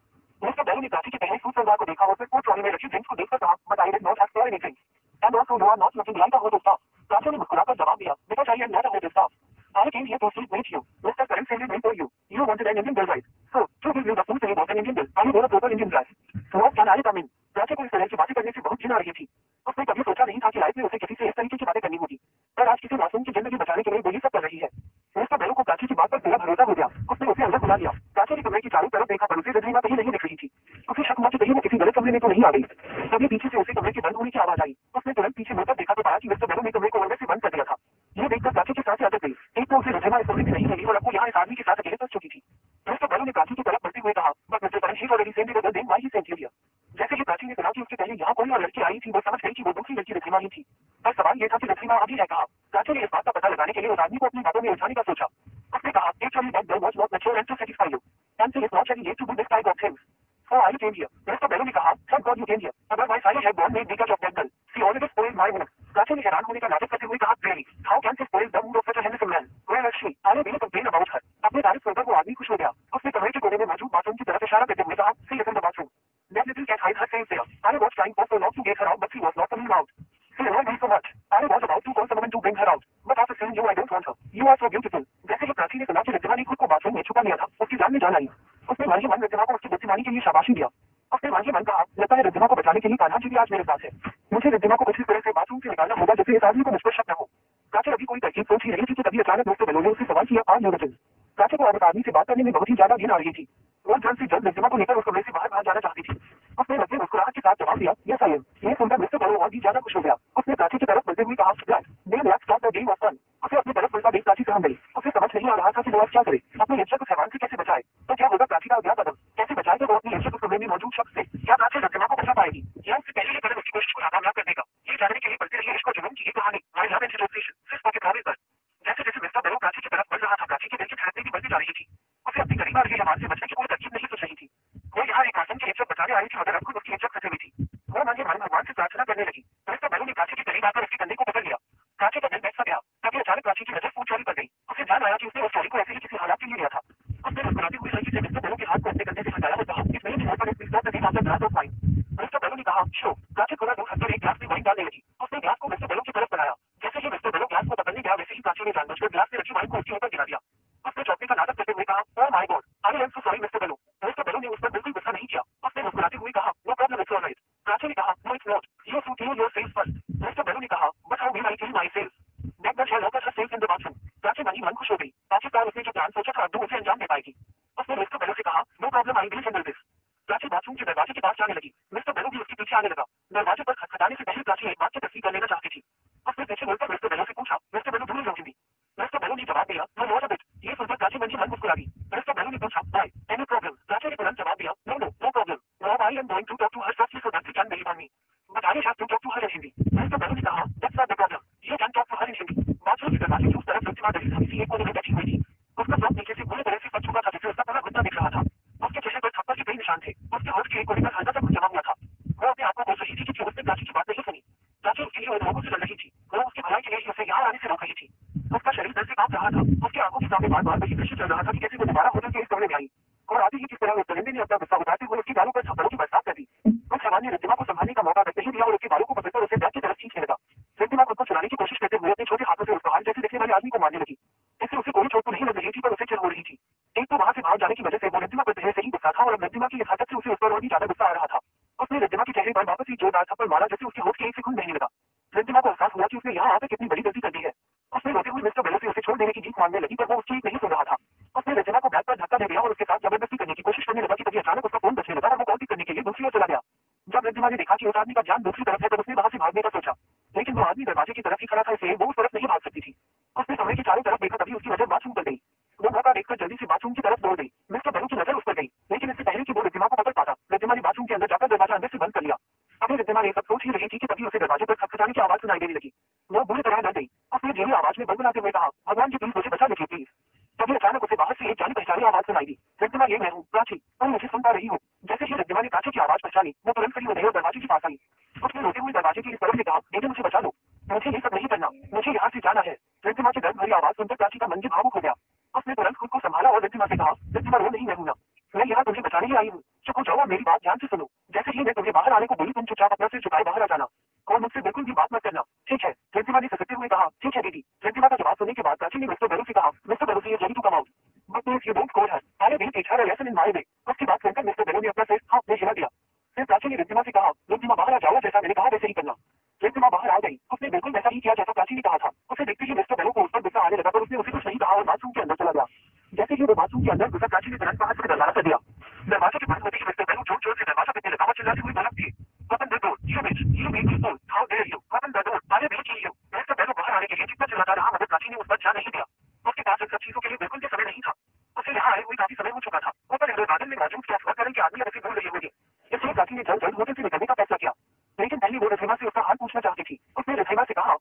Mister Bello ने प्राची के पहले सूट सलवार को देखा और फिर ट्रॉली में रखी ड्रिंक्स को देखकर कहा, but I did not have for anything and also you are not looking like a hotel staff. Prachi ने मुस्कुराकर जवाब दिया, because I am not a hotel staff. I came here to sleep with you. Mr. Karan Singh went for you. You wanted an Indian girl, right? So, to give you the full story about an Indian girl, are you not a proper Indian guy? So what can I come in? Prachi को इस तरह की बातें करने से बहुत घिन आ रही थी। उसने कभी सोचा नहीं था कि लाइफ में उसे किसी से इस तरीके की बातें करनी होगी, पर आज किसी मासूम की जिंदगी बचाने के लिए वो ये सब कर रही है। मिस्टर बेलो को प्राची की बात पर पूरा भरोसा हो गया। उसने उसे अंदर बुला लिया। प्राची ने कमरे की चारों तरफ देखा, पर उसे रिद्धिमा कहीं नहीं दिख रही थी। उसे शक हुआ कि कहीं वो किसी गलत कमरे में तो नहीं आ गई। तभी पीछे से उसे कमरे के बंद होने की आवाज आई। उसने तुरंत पीछे मुड़कर देखा तो पाया कि मिस्टर बेलो ने कमरे को अंदर से बंद कर दिया था। ये देखकर प्राची की सांसें अटक गई। एक तो उसे रिद्धिमा इस कमरे में नहीं मिली और अब वो यहाँ इस आदमी के साथ अकेले फंस चुकी थी। मिस्टर बेलो ने प्राची की तरफ बढ़ते हुए कहा, but mister Karan he already send the then why he send you here. जैसे ही प्राची ने सुना कि उसके पहले यहाँ कोई और लड़की आई थी, वो समझ गई कि वो दूसरी लड़की रिद्धिमा ही थी। पर सवाल ये था कि रिद्धिमा अभी है कहाँ। प्राची ने इस बात का पता लगाने के लिए उस आदमी को अपनी बातों में उलझाने का सोचा। उसने कहा, "Actually that girl was not mature enough to satisfy you, and she is not ready yet to do this type of things. So I came here." Mister Bello ने कहा, "Thank God you came here. Otherwise I had gone made because of that girl. She already spoiled my mood." Prachi ने हैरान होने का नाटक करते हुए कहा, "Really? How can she spoil the mood of such a handsome man? Where is she? I really complain about her." अपने तारीफ सुनकर वो आदमी खुश हो गया। उसने कमरे के कोने में मौजूद बाथरूम की तरफ इशारा करते हुए कहा, "See is in the bathroom. That little cat hides herself there. I was trying for so long to get her out, but she was not coming out. She annoyed me so much. I was about to call someone to bring her out, but after seeing you I don't want her. You are so beautiful." जैसे ही प्राची ने सुना कि रिद्धिमा ने खुद को bathroom में छुपा लिया था, उसकी जान में जान आई। उसने मन ही मन रिद्धिमा को उसकी बुद्धिमानी के लिए शाबाशी दिया। उसने मन ही मन कहा, "लगता है रिद्धिमा को बचाने के लिए कान्हा जी भी आज मेरे साथ है। मुझे रिद्धिमा को किसी तरह से बाथरूम से निकालना होगा जैसे इस आदमी को मुझ पर शक न हो।" प्राची अभी कोई तरकीब सोच ही रही थी कि तभी अचानक मिस्टर बेलो ने उससे सवाल किया, "आर यू रिटन?" प्राची को अब आदमी से बात करने में बहुत ही ज्यादा घिन आ रही थी। वो जल्द से जल्द रिद्धिमा को लेकर उस कमरे से बाहर जाना चाहती थी। उसने मध्य मुस्कुराहट के साथ जवाब दिया, "यस आई एम।" ये सुनकर मिस्टर बेलो और भी ज्यादा खुश हो गया। उसने प्राची की तरफ बढ़ते हुए कहा, "let's start the game of fun." उसे अपनी तरफ बढ़ता देख प्राची सहम गई। उसे समझ नहीं आ रहा था कि वो अब क्या करे, अपनी इज्जत उस हैवान से कैसे बचाए। तो क्या होगा प्राची का अगला कदम, कैसे बचाएगा वो अपनी इज्जत उस कमरे में मौजूद शख्स से? क्या प्राची रिद्धिमा को बचा पाएगी या उससे पहले ये कदम उसकी कोशिश को नाकामयाब कर देगा? ये जानने के लिए बढ़ते रहिए इश्क और जुनून की ये कहानी, माय लव एंड सिचुएशन, सिर्फ पॉकेट कॉर्नर पर। जैसे जैसे मिस्टर बेलो प्राची की तरफ बढ़ रहा था, प्राची के दिल की धड़कनें भी बढ़ती जा रही थी। उसे अपनी करीब आ रही हैवान से बचने की कोई तरकीब नहीं सोच रही थी। वो यहाँ एक आदम की इज्जत बचाने आई थी मगर अब खुद उसकी इज्जत फंसी हुई थी। वो मन ही मन भगवान से प्रार्थना करने लगी। मिस्टर बेलो ने प्राची के करीब आकर उसके कंधे को पकड़ लिया। प्राची का दिल बैठ सा गया। तभी अचानक प्राची की नजर फोन चोरी पर गई। उसे ध्यान आया कि उसने उस चोरी को ऐसे ही किसी हालात के लिए लिया था। उसने मुस्कुराती हुई हल्की से मिस्टर बेलो के हाथ को अपने कंधे से हटाया और कहा, "इस मेरे चेहरे पर इस बात का glass of wine." Mister Bello ने कहा, "शो।" प्राची थोड़ा दूर हटकर एक ग्लास में वाइन डालने लगी। उसने ग्लास को मिस्टर बेलो की तरफ बढ़ाया। जैसे ही मिस्टर बेलो ग्लास को पकड़ने गया वैसे ही प्राची ने जानबूझकर ग्लास में रखी वाइन को उसके ऊपर गिरा दिया। उसने चौंकने का नाटक करते हुए कहा, "oh my god, I am so sorry mister Bello." Mister Bello ने उस पर बिल्कुल गुस्सा नहीं किया। उसने मुस्कुराते हुए कहा, "no problem, it's alright." Prachi ने कहा, "no it's not, you should clean yourself first." Mister Bello ने कहा, "but how will I clean myself? That girl has locked herself in the bathroom." Prachi मन ही मन खुश हो गई। आखिरकार उसने जो प्लान सोचा था अब वो उसे अंजाम दे पाएगी। उसने मिस्टर बेलो से कहा, "no problem, I will handle this." Prachi bathroom के दरवाजे के पास जाने लगी। मिस्टर बेलो भी उसके पीछे आने लगा। दरवाजे पर खटखटाने से पहले प्राची एक बात की तस्दीक कर लेना चाहती थी। उसने पीछे मुड़कर मिस्टर बेलो से पूछा, "mister Bello do you love me?" Mister Bello ने जवाब दिया, "नो नॉट अ बिट।" ये सुनकर प्राची मन ही मन मुस्कुरा गई। मिस्टर बेलो ने पूछा, "व्हाई? Any problem?" प्राची ने तुरंत जवाब दिया, "no no, no problem. Now I am going to talk to her softly so that she can believe on me. But I have to talk to her in Hindi." Mister Bello ने कहा, "that's not the problem, you can talk to her in Hindi." Bathroom के दरवाजे की उस तरफ रिद्धिमा डरी थमी सी एक कोने में बैठी हुई थी। उसका फ्रॉक नीचे से बुरी तरह से फट चुका था जिससे उसका पूरा घुटना दिख रहा था। उसके चेहरे पर थप्पड़ के कई निशान थे। उसके होठ के एक कोने पर हल्का सा कुछ जमा हुआ था। वो अपने आप को कोस रही थी कि उसने प्राची की बात नहीं सुनी। प्राची उसके लिए उन लोगों से लड़ रही थी। वो उसकी भलाई के लिए ही उसे यहाँ आने से रोक रही थी। उसका शरीर दर्द से कांप रहा था। उसकी आंखों के सामने बार-बार वही दृश्य चल रहा था कि कैसे वो दोबारा होटल के इस कमरे में आई और आते ही किस तरह उस दरिंदे ने अपना गुस्सा उतारते हुए उसकी गालों पर थप्पड़ों की बरसात कर दी। उस हैवान ने रिद्धिमा को संभालने का मौका नहीं दिया और उसके बालों को पकड़कर उसे बैग की तरफ खींचने लगा। रिद्धिमा खुद को चुराने की कोशिश करते हुए अपने छोटे हाथों से उसको हाथ जैसे दिखने वाले आदमी को मारने लगी। इससे उसे कोई चोट तो नहीं लग रही थी पर उसे चिढ़ हो रही थी। एक तो वहां से भाग जाने की वजह से वो रिद्धिमा पर पहले से ही गुस्सा था और रिद्धिमा की इस हरकत से उसे उस पर और भी ज्यादा गुस्सा आ रहा था। उसने रिद्धिमा के चेहरे पर वापस ही जोरदार थप्पड़ मारा जैसे उसके होठ के एक से खून बहने लगा। रिद्धिमा को एहसास हुआ कि उसने यहाँ आकर कितनी बड़ी गलती कर दी है। उसने रोते हुए मिस्टर बेलो से उसे छोड़ देने की भीख मांगने लगी पर वो उसकी नहीं सुन रहा था। उसने रिद्धिमा को बैग पर धक्का दे दिया और उसके साथ जबरदस्ती करने की कोशिश करने लगा कि तभी अचानक उसका फोन बजने लगा और वो कॉल पिक करने के लिए दूसरी ओर चला गया। जब रिद्धिमा ने देखा कि उस आदमी का ध्यान दूसरी तरफ है तब उसने वहां से भागने का सोचा, लेकिन वो आदमी दरवाजे की तरफ ही खड़ा था इसलिए वो उस तरफ नहीं भाग सकती थी। उसने कमरे के चारों तरफ देखा तभी उसकी नजर बाथरूम पर गई। वो मौका देखकर जल्दी से बाथरूम की तरफ दौड़ गई। मिस्टर बेलो की नजर उस पर गई, लेकिन इससे पहले कि वो रिद्धिमा को पकड़ पाता, रिद्धिमा ने बाथरूम के अंदर जाकर दरवाजा अंदर से बंद कर लिया। अभी रिद्धिमा ने सब सोच ही रही थी कि तभी उसे दरवाजे पर खटखटाने की आवाज सुनाई देने लगी। वो बुरी तरह डर गई। उसने धीमी आवाज में बड़बड़ाते हुए कहा, "भगवान जी प्लीज मुझे बचा लीजिए प्लीज।" तभी अचानक उसे बाहर से एक जानी पहचानी आवाज सुनाई दी, "रिद्धिमा ये मैं हूँ, प्राची, तुम मुझे सुन पा रही हो?" जैसे ही रिद्धिमा ने प्राची की आवाज पहचानी वो तुरंत खड़ी हो गई और दरवाजे के पास आई। उसने रोते हुए दरवाजे की इस तरफ से कहा, "बेटे मुझे बचा लो, मुझे ये सब नहीं करना, मुझे यहाँ से जाना है।" रिद्धिमा की दर्द भरी आवाज सुनकर प्राची का मन भी भावुक हो गया। उसने तुरंत खुद को संभाला और रिद्धिमा से कहा, "रिद्धिमा रो नहीं, मैं हूं ना, मैं यहाँ तुम्हें बचाने ही आई हूँ। चुप हो जाओ और मेरी बात ध्यान से सुनो। जैसे ही मैं तुम्हें बाहर आने को बोली तुम चुपचाप अपना सिर झुकाए बाहर आ जाना और मुझसे बिल्कुल भी बात मत करना, ठीक है?" रिद्धिमा ने ससकते हुए कहा, "ठीक है दीदी।" रिद्धिमा का जवाब सुनने के बाद प्राची ने मिस्टर बेलो से कहा, "मिस्टर बेलो से to come out, but if you don't call her, I will teach her a lesson in my way." उसकी बात सुनकर मिस्टर बेलो ने अपना सिर हाथ में हिला दिया। फिर प्राची ने रिद्धिमा से कहा, "रिद्धिमा बाहर आ जाओ, जैसा मैंने कहा वैसे ही करना।" रिद्धिमा बाहर आ गई। उसने बिल्कुल वैसा ही किया जैसा प्राची ने कहा था। उसे देखते ही मिस्टर बेलो को उस पर गुस्सा आने लगा पर उसने उसे कुछ नहीं कहा और बाथरूम के अंदर चला गया। जैसे ही वो बाथरूम के अंदर घुसा प्राची ने तुरंत बाहर से दरवाजा कर दिया। दरवाजे के बंद होते ही मिस्टर बेलो जोर जोर से दरवाजा पीटने लगा और चिल्लाती हुई बोला, "open the door, you bitch, you made me phone, how dare you, open the door, I will kill you." Mister Bello बाहर आने के लिए जितना चिल्लाता रहा मगर प्राची ने उस पर ध्यान नहीं दिया। उसके पास इन सब चीजों के लिए बिल्कुल भी समय नहीं था। उसे यहाँ आए हुए काफी समय हो चुका था। ऊपर इंडोर गार्डन में मौजूद क्या करें कि आदमी उसे भूल रही होगी। इसलिए प्राची ने जल्द जल्द होटल से निकलने का फैसला किया, लेकिन पहले वो रिद्धिमा से उसका हाल पूछना चाहती थी। उसने रिद्धिमा से कहा,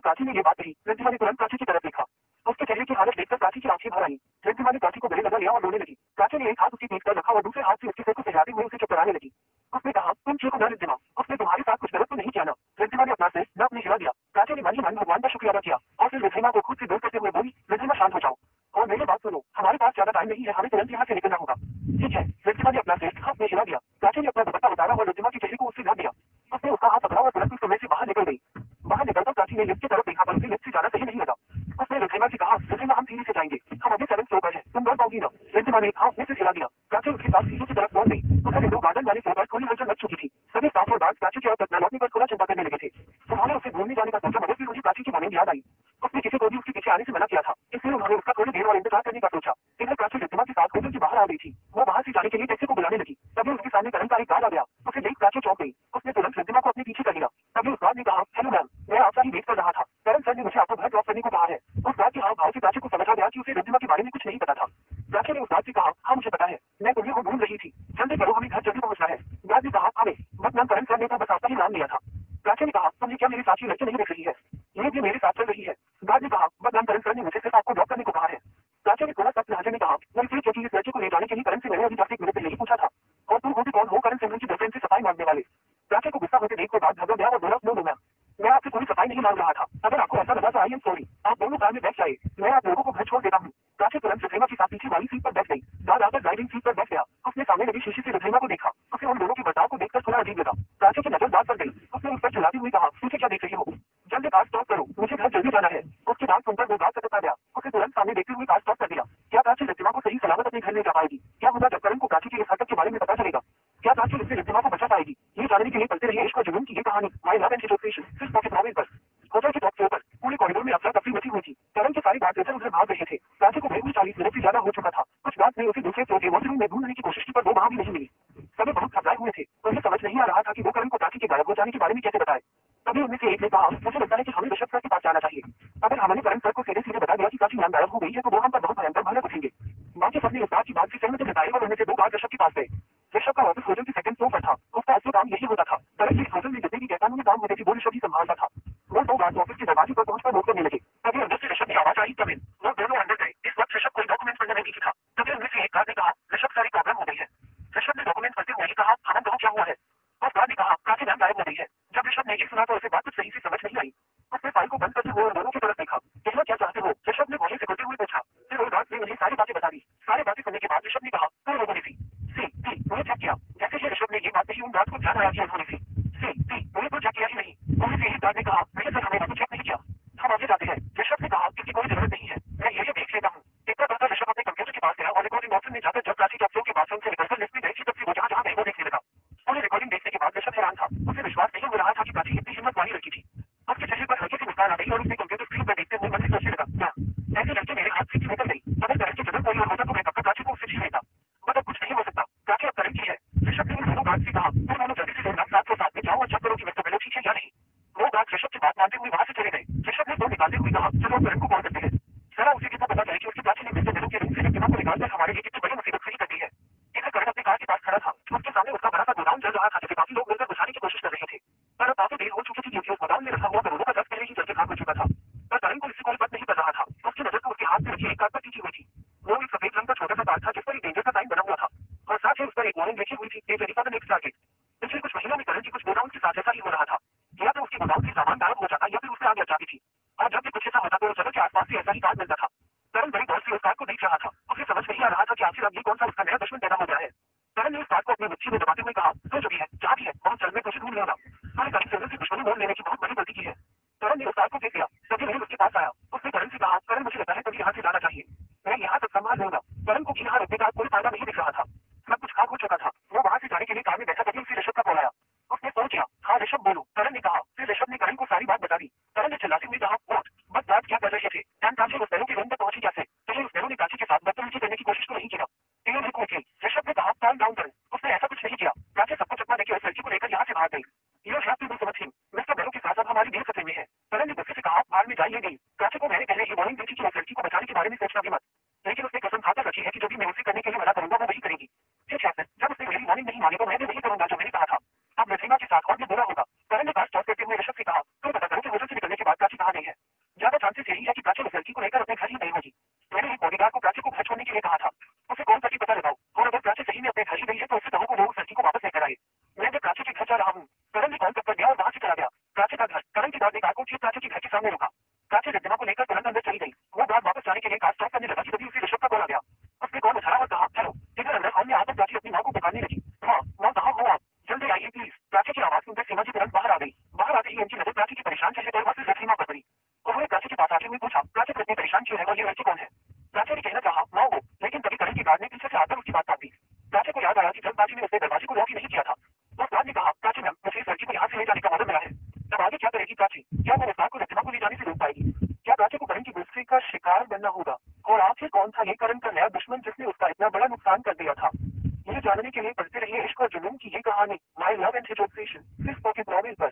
प्राची ने ये बात कही, रिद्धिमा ने तुरंत प्राची की तरफ देखा। उसके चेहरे की हालत देखकर प्राची की आंखें भर आई। रिद्धिमा ने प्राची को गले लगा लिया और रोने लगी। प्राची ने एक हाथ उसकी पीठ पर रखा और दूसरे हाथ से उसके सिर को सहलाते हुए उसे चुप कराने लगी। उसने कहा, तुम चीखो ना रिद्धिमा, उसने तुम्हारे साथ कुछ गलत तो नहीं किया ना। रिद्धिमा ने अपना सिर न अपने हिला दिया। प्राची ने मन ही मन भगवान का शुक्रिया अदा किया और फिर रिद्धिमा को खुद से दूर करते हुए बोली, रिद्धिमा शांत हो जाओ और मेरी बात सुनो, हमारे पास ज्यादा टाइम नहीं है, हमें तुरंत यहाँ से निकलना होगा। ठीक है, रिद्धिमा ने अपना सिर हाथ में हिला दिया। प्राची ने अपना दुपट्टा उतारा और रिद्धिमा के चेहरे को उससे ढक दिया। उसने उसका हाथ पकड़ा और तुरंत उस कमरे से बाहर निकल गई। बाहर निकलकर प्राची ने लिफ्ट की तरफ देखा पर उसे लिफ्ट से जाना सही नहीं लगा। उसने रिद्धिमा से कहा, रिद्धिमा हम सीढ़ी से जाएंगे, हम अभी 7th फ्लोर पर हैं, तुम बढ़ पाओगी ना। रिद्धिमा ने हाँ में से हिला दिया। प्राची उसके साथ सीढ़ी की तरफ पहुंच गई। उधर विंडो गार्डन वाले फ्लोर पर थोड़ी हलचल मच चुकी थी। सभी स्टाफ और गार्ड प्राची की ओर तक लौटने पर थोड़ा चिंता करने लगे थे। उन्होंने उसे घूमने जाने का सोचा मगर फिर मुझे प्राची की मॉर्निंग याद आई। उसने किसी को भी उसके पीछे आने से मना किया था, इसलिए उन्होंने उसका थोड़ी देर और इंतजार करने का सोचा। इधर प्राची रिद्धिमा के साथ होटल के बाहर आ गई थी। वो बाहर से जाने के लिए टैक्सी को बुलाने लगी। तभी उसके सामने करण का एक गार्ड आ गया। उसे देख प्राची चौंक गई। उसने तुरंत रिद्धिमा को अपने पीछे कर लिया। तभी उस गार्ड ने कहा, हेलो मैम, मैं आपका ही वेट कर रहा था। करण सर ने मुझे आपको घर ड्रॉप करने को कहा है। उस गार्ड के हाव भाव से प्राची को समझ आ गया कि उसे रिद्धिमा के बारे में कुछ नहीं पता था। प्राची ने उस गार्ड से कहा, हाँ मुझे पता है, मैं तुम्हें को ढूंढ रही थी, जल्दी करो, हमें घर जल्दी पहुंचना है। गार्ड ने कहा, अबे बस मैम, करण सर ने तो बस आपका ही नाम लिया था। प्राची ने कहा, तुमने क्या मेरे साथ ही लड़के नहीं देख रही है, ये भी मेरे साथ चल रही है। गार्ड ने कहा, बस मैम, करण सर ने मुझे सिर्फ आपको ड्रॉप करने को कहा है। प्राची ने थोड़ा सख्त लहजे में कहा, मैं इसलिए क्योंकि इस लड़के को ले जाने के लिए करण से मैंने अभी 10 मिनट पहले ही पूछा था। और तुम होते कौन हो करण सिंह की गर्लफ्रेंड से सफाई मांगने वाले। प्राची को गुस्सा होते देखकर गार्ड घबरा गया और बोला, नो मैम, मैं आपसे कोई सफाई नहीं मांग रहा था। अगर आपको ऐसा लगा तो आई एम सॉरी, आप दोनों कार में बैठ जाए, मैं आप लोगों को घर छोड़ देता हूँ। प्राची तुरंत रिद्धिमा के साथ पीछे वाली सीट पर बैठ गई। गार्ड आकर ड्राइविंग सीट पर बैठ गया। उसने सामने लगी शीशे से रिद्धिमा को देखा। उसे उन दोनों के बर्ताव को देखकर थोड़ा अजीब लगा। प्राची की नजर बात पर गई। उसने उस पर चिल्लाती हुई कहा, पीछे क्या देख रही हो, जल्दी कार स्टॉप करो, मुझे घर जल्दी जाना है। उसकी बात सुनकर वो गार्ड सतर्क आ गया। उसे तुरंत सामने देखते हुए कार स्टॉप कर दिया। क्या प्राची रिद्धिमा को सही सलामत अपने घर ले जा पाएगी? क्या होगा जब करण को प्राची के इस हरकत के बारे में पता चलेगा? क्या प्राची इससे रिद्धिमा को बचा पाएगी? ये जानने के लिए पलते रहिए इश्क और जुनून की ये कहानी, माय लव एंड सिचुएशन, सिर्फ पॉकेट नॉवेल पर। होटल के टॉप फ्लोर पर पूरे कॉरिडोर में अफरा तफरी मची हुई थी। करण के सारे गार्ड इधर उधर भाग रहे थे। प्राची को 40 मिनट से ज्यादा हो चुका था। कुछ गार्ड ने उसे दूसरे फ्लोर के वॉशरूम में ढूंढने की कोशिश की पर वो वहां भी नहीं मिली। सभी बहुत घबराए हुए थे। उन्हें समझ नहीं आ रहा था कि वो करण को प्राची के गायब हो जाने के बारे में कैसे बताए। तभी उनमें से एक ने कहा, मुझे लगता है कि हमें ऋषभ सर के पास जाना चाहिए। अगर हमने करण सर को सीधे सीधे बता दिया कि प्राची मैम गायब हो गई है तो वो हम पर बहुत भयंकर भनक उठेंगे। बाकी सबने इस बात की बात से सहमति जताई और उनमें से 2 गार्ड ऋषभ के पास गए। ऋषभ का ऑफिस होटल के 2nd फ्लोर पर था। उसका असली काम यही होता था। करण के होटल में जितने भी गैरकानूनी काम होते थे वो ऋषभ ही संभालता था। वो 2 गार्ड ऑफिस के दरवाजे पर पहुंचकर नोट करने लगे। तभी अंदर से ऋषभ की आवाज आई, कम इन। वो दोनों अंदर गए। इस वक्त ऋषभ कोई डॉक्यूमेंट पढ़ने में बिजी था। तभी उनमें से एक गार्ड ने कहा, ऋषभ सारी प्रॉब्लम हो गई है। ऋषभ ने डॉक्यूमेंट पढ़ते हुए कहा, आनंद बहुत क्या हुआ है? उस गार्ड ने कहा, प्राची मैम गायब हो गई है। जब ऋषभ ने ये सुना तो उसे बात कुछ सही से समझ नहीं आई। उसने फाइल को बंद करते हुए दोनों की तरफ देखा। कहना क्या चाहते हो? ऋषभ ने बोले से करते हुए पूछा। फिर उस गार्ड ने मुझे सारी बातें बता दी। सारी बातें सुनने के बाद ऋषभ ने कहा, तुम लोगों ने सी उन्हें चेक किया? जैसे ही ऋषभ ने ये बात कही उन गार्ड को ध्यान आया कि उन्होंने सी उन्हें तो चेक किया ही नहीं। उन्हें से एक गार्ड ने कहा, नहीं सर, हमने तो चेक नहीं किया, हम आगे जाते हैं। ऋषभ ने कहा, इसकी कोई जरूरत नहीं है, मैं ये देख लेता हूँ। इतना करता ऋषभ अपने कंप्यूटर के पास गया और रिकॉर्डिंग ऑप्शन में जाकर जब प्राची के अफसरों के बाथरूम से निकलकर लिफ्ट में गई थी तब से वो जहाँ गई वो देखने लगा। उन्हें रिकॉर्डिंग देखने के बाद ऋषभ हैरान था। उसे विश्वास नहीं हो रहा था कि प्राची इतनी हिम्मत वाली लड़की थी। उसके चेहरे पर हल्की सी मुस्कान आ गई और उसने कंप्यूटर स्क्रीन पर देखते हुए मन से सोचने लगा, क्या ऐसी लड़की मेरे हाथ से निकल गई? अगर करण की जरूरत पड़ी और होता तो मैं कब तक प्राची को उससे छीन लेता। मतलब कुछ नहीं हो सकता, प्राची अब करण की है। ऋषभ ने उन दोनों गार्ड से कहा, तुम दोनों जल्दी से लोग 7 में जाओ और चेक करो कि मिस्टर बेलो ठीक है या नहीं। वो गार्ड ऋषभ की बात मानते हुए वहां से चले गए। ऋषभ ने फोन निकालते हुए कहा, चलो करण को कॉल करते हैं, जरा उसे कितना पता चले कि उसकी प्राची ने मिस्टर बेलो के रूम से रिद्धिमा को निकालकर हमारे लिए कितनी बड़ी मुसीबत खड़ी कर दी है। इधर करण अपने कार के पास खड़ा था। उसके सामने उसका बड़ा सा गोदाम चल रहा था जिसे काफी लोग मिलकर बुझाने की कोशिश कर रहे थे। पर अब काफी देर हो चुकी थी क्योंकि उस गोदाम में रखा हुआ करोड़ों का दस पहले ही जल के खाक हो चुका था। पर करण को इससे कोई बात नहीं कर रहा था। उसकी नजर तो उसके हाथ में रखी एक कार पर टिकी हुई थी। वो एक सफेद रंग का छोटा सा कार था जिस पर एक डेंजर का साइन बना हुआ था और साथ ही उस पर एक वार्निंग लिखी हुई थी, टेलीफोन नेक्स्ट टारगेट। पिछले कुछ महीनों में करण की कुछ गोदाम के साथ ऐसा ही हो रहा था। या तो उसके गोदाम से सामान गायब हो जाता या फिर उससे आग लग जाती थी। और जब भी कुछ ऐसा होता तो सड़क के आसपास से ऐसा ही कार मिलता था। करण बड़ी गौर से उस कार को देख रहा था। उसे समझ नहीं आ रहा था कि आखिर अब ये कौन सा उसका नया दुश्मन पैदा हो गया है। करण ने उस कार को अपनी मुट्ठी में दबाते हुए कहा, तो जो भी है जहाँ भी है बहुत जल्द मैं कोशिश ढूंढ लूंगा। मैंने करण सिंगल से दुश्मनी मोल लेने की बहुत बड़ी गलती की है। करण ने उस कार को देख लिया। तभी मैं उसके पास आया। उसने करण से कहा, करण मुझे लगता है कभी यहाँ से जाना चाहिए, मैं यहाँ तक संभाल लूंगा। करण को यहाँ रखने का कोई फायदा नहीं दिख रहा था। सब कुछ खाक हो चुका था। वो वहां से जाने के लिए कार में बैठा तभी उसे ऋषभ का कॉल आया। उसने फोन किया, हाँ ऋषभ बोलो, करण ने कहा। फिर ऋषभ ने करण को सारी बात बता दी। करण ने चिल्लाते हुए कहा, व्हाट? बस बात क्या कर रहे थे? प्राची उस बहनों के रूम तक पहुंची कैसे? कहीं उस बहनों ने प्राची के साथ बदतमीजी करने की कोशिश तो नहीं किया? तीनों ने कोई ऋषभ ने कहा, काम डाउन करें, उसने ऐसा कुछ नहीं किया। प्राची सबको चकमा देकर उस लड़की को लेकर यहाँ से भाग गई। You have to do something, mister Bello के साथ अब हमारी डील खतरे में है। करण ने गुस्से से कहा, भाड़ में जाइए नहीं। प्राची को मैंने पहले ही वार्निंग दी थी कि उस लड़की को बचाने के बारे में सोचना भी मत, लेकिन उसने कसम खाकर रखी है कि जो भी मैं उसे करने के लिए मना करूंगा वो वही करेगी। ठीक है सर, जब उसने मेरी वार्निंग नहीं मानी तो मैं भी वही करूंगा जो मैंने कहा था। अब रिद्धिमा के साथ और भी बुरा होगा। करण ने बात स्टॉप करते हुए ऋषभ से कहा, तुम पता करो कि होटल से निकलने के बाद प्राची कहाँ गई है। ने रोका। प्राची रिद्धिमा को लेकर तुरंत अंदर चली गई। वो बात वापस जाने के लिए कार स्टॉप करने लगा कि तभी उसे ऋषभ का कॉल आ गया। उसने कॉल उठाया और कहा, हेलो। इधर अंदर सामने आकर प्राची अपनी माँ को पुकारने लगी। माँ, माँ कहाँ हो आप? जल्दी आइए प्लीज। प्राची की आवाज सुनकर सीमा जी तुरंत बाहर आ गई। बाहर आते ही उनकी नजर प्राची के परेशान चेहरे पर और फिर सीमा पर पड़ी। उन्होंने प्राची के पास आके हुए पूछा, प्राची को इतनी परेशान क्यों है और ये लड़की कौन है? प्राची ने कहना चाहा, माँ वो, लेकिन तभी करण की गार्ड ने पीछे से आकर उसकी बात काट दी। प्राची को याद आया कि जब प्राची ने उसने दरवाजे को लॉक ही नहीं किया था। उस गार्ड ने कहा, प्राची मैम, मुझे इस लड़की को यहाँ से ले जाने का ऑर्डर मिला है। तब आगे क्या करेगी प्राची? क्या वो इस बात को रिद्धिमा को ले जाने से रोक पाएगी? क्या प्राची को करण की गुस्से का शिकार बनना होगा? और आखिर कौन था ये करण का नया दुश्मन जिसने उसका इतना बड़ा नुकसान कर दिया था? ये जानने के लिए पढ़ते रहिए इश्क और जुनून की ये कहानी, my love and his obsession, सिर्फ पॉकेट नॉवेल पर।